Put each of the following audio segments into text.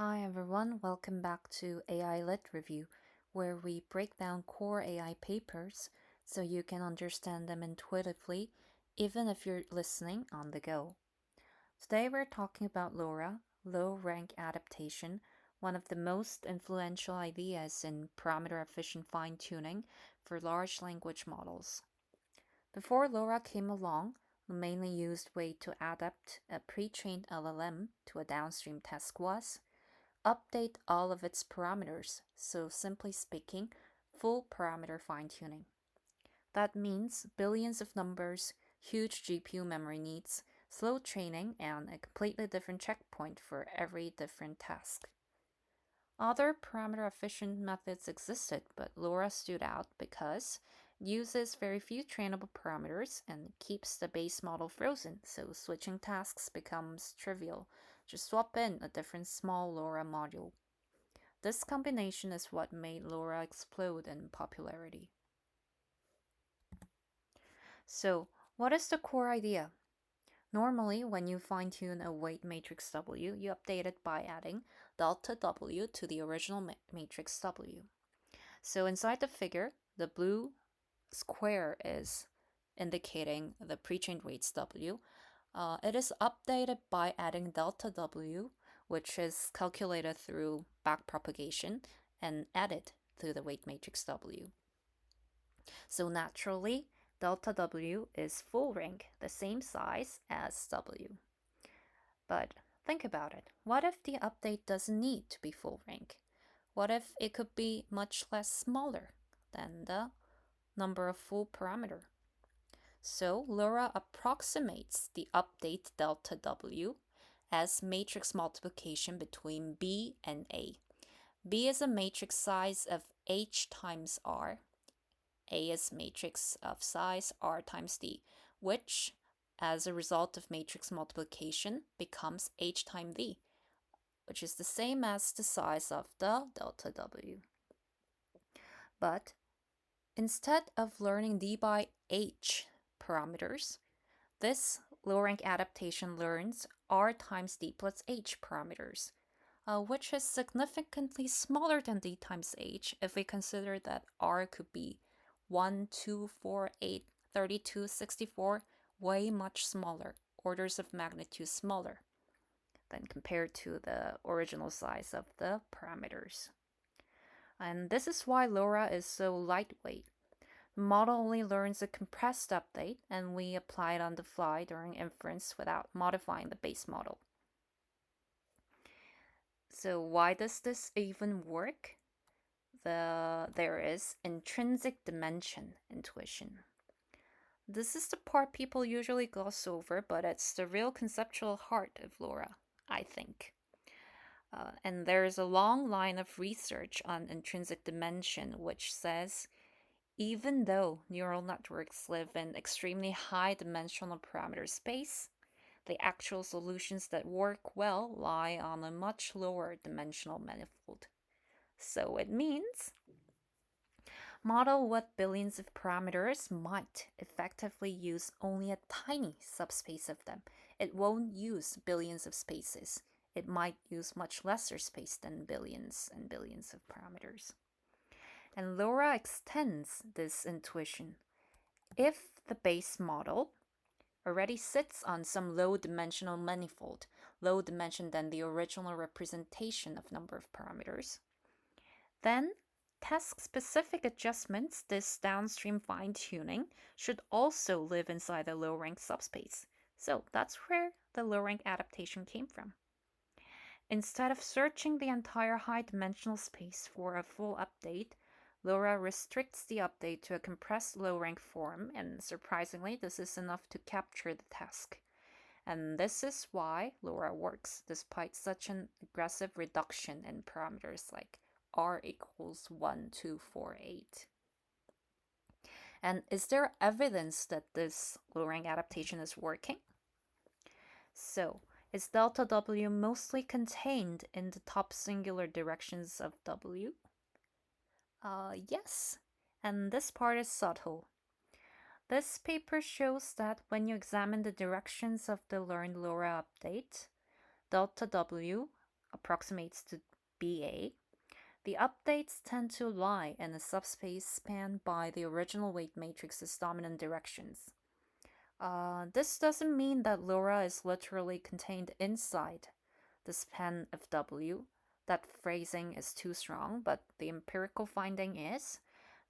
Hi everyone, welcome back to AI Lit Review, where we break down core AI papers so you can understand them intuitively, even if you're listening on the go. Today we're talking about LoRa, low rank adaptation, one of the most influential ideas in parameter efficient fine tuning for large language models. Before LoRa came along, the mainly used way to adapt a pre trained LLM to a downstream task was update all of its parameters, so simply speaking, full parameter fine-tuning. That means billions of numbers, huge GPU memory needs, slow training, and a completely different checkpoint for every different task. Other parameter efficient methods existed, but LoRa stood out because it uses very few trainable parameters and keeps the base model frozen, so switching tasks becomes trivial. Just swap in a different small LoRa module. This combination is what made LoRa explode in popularity. So, what is the core idea? Normally, when you fine-tune a weight matrix W, you update it by adding delta W to the original matrix W. So inside the figure, the blue square is indicating the pre-trained weights W. It is updated by adding delta W, which is calculated through backpropagation and added to the weight matrix W. So naturally, delta W is full rank, the same size as W. But think about it. What if the update doesn't need to be full rank? What if it could be much less smaller than the number of full parameter? So LoRa approximates the update delta W as matrix multiplication between B and A. B is a matrix size of H times R. A is matrix of size R times D, which, as a result of matrix multiplication, becomes H times V, which is the same as the size of the delta W. But instead of learning D by H parameters, this low-rank adaptation learns R times D plus H parameters, which is significantly smaller than D times H if we consider that R could be 1, 2, 4, 8, 32, 64, way much smaller, orders of magnitude smaller than compared to the original size of the parameters. And this is why LoRa is so lightweight. The model only learns a compressed update, and we apply it on the fly during inference without modifying the base model. So why does this even work? There is intrinsic dimension intuition. This is the part people usually gloss over, but it's the real conceptual heart of LoRa, I think. And there is a long line of research on intrinsic dimension which says even though neural networks live in extremely high dimensional parameter space, the actual solutions that work well lie on a much lower dimensional manifold. So it means model with billions of parameters might effectively use only a tiny subspace of them. It won't use billions of spaces. It might use much lesser space than billions and billions of parameters. And LoRa extends this intuition. If the base model already sits on some low dimensional manifold, low dimension than the original representation of number of parameters, then task-specific adjustments, this downstream fine-tuning, should also live inside the low-rank subspace. So that's where the low-rank adaptation came from. Instead of searching the entire high-dimensional space for a full update, LoRa restricts the update to a compressed low-rank form, and surprisingly, this is enough to capture the task. And this is why LoRa works, despite such an aggressive reduction in parameters like R equals 1, 2, 4, 8. And is there evidence that this low-rank adaptation is working? So, is delta W mostly contained in the top singular directions of W? Yes, and this part is subtle. This paper shows that when you examine the directions of the learned LoRa update, delta W approximates to BA, the updates tend to lie in a subspace spanned by the original weight matrix's dominant directions. This doesn't mean that LoRa is literally contained inside the span of W. That phrasing is too strong, but the empirical finding is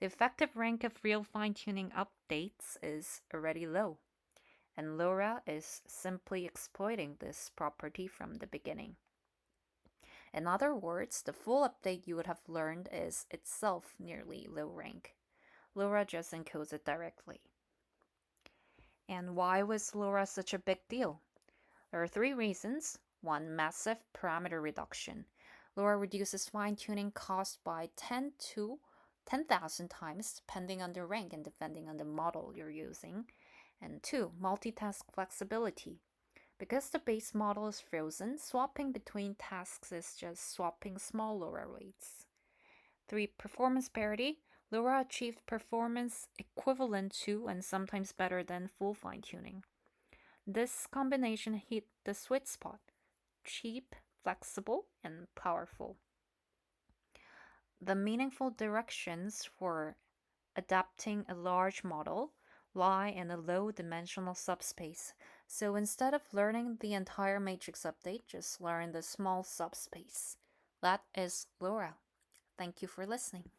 the effective rank of real fine-tuning updates is already low, and LoRa is simply exploiting this property from the beginning. In other words, the full update you would have learned is itself nearly low rank. LoRa just encodes it directly. And why was LoRa such a big deal? There are three reasons. One, massive parameter reduction. LoRa reduces fine-tuning cost by 10 to 10,000 times depending on the rank and depending on the model you're using. And two, multitask flexibility. Because the base model is frozen, swapping between tasks is just swapping small LoRa weights. 3. Performance parity. LoRa achieved performance equivalent to and sometimes better than full fine-tuning. This combination hit the sweet spot: cheap, flexible, and powerful. The meaningful directions for adapting a large model lie in a low-dimensional subspace. So instead of learning the entire matrix update, just learn the small subspace. That is LoRa. Thank you for listening.